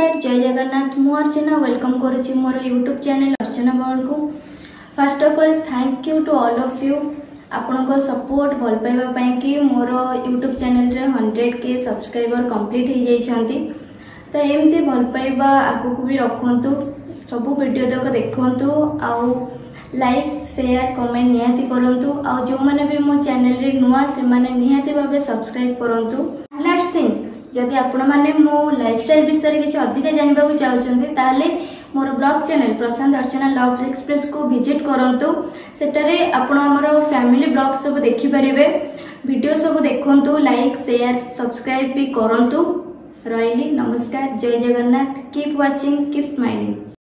नमस्कार जय जगन्नाथ मु अर्चना वेलकम करुच्ची मोर यूट्यूब चैनल अर्चना बॉल को। First of all thank you to all of you आपण को सपोर्ट भल पाइबा कि मोर यूट्यूब चैनल रे 100K सब्सक्राइबर कंप्लीट हो जाइछंती। तो एमती भल पाइबा आगु को भी रखंतु, सब वीडियो तक देखंतु, आउ लाइक शेयर कमेंट निहाती करंतु, आउ जो माने भी मो चैनल रे नुआ से माने निहाती भाबे सब्सक्राइब करंतु। लास्ट थिंग जदि आपण माने मो लाइफस्टाइल विषय किसी अधिक जानबा को चाहउछंती ताले मोर ब्लॉग चैनल प्रशांत अर्चना लव एक्सप्रेस को विजिट करंतु। सेटारे आपण हमर फैमिली ब्लॉग सब देखि परिबे, वीडियो सब देखंतु, लाइक शेयर सब्सक्राइब भी करंतु। रहिली नमस्कार जय Jagannath, keep watching keep smiling.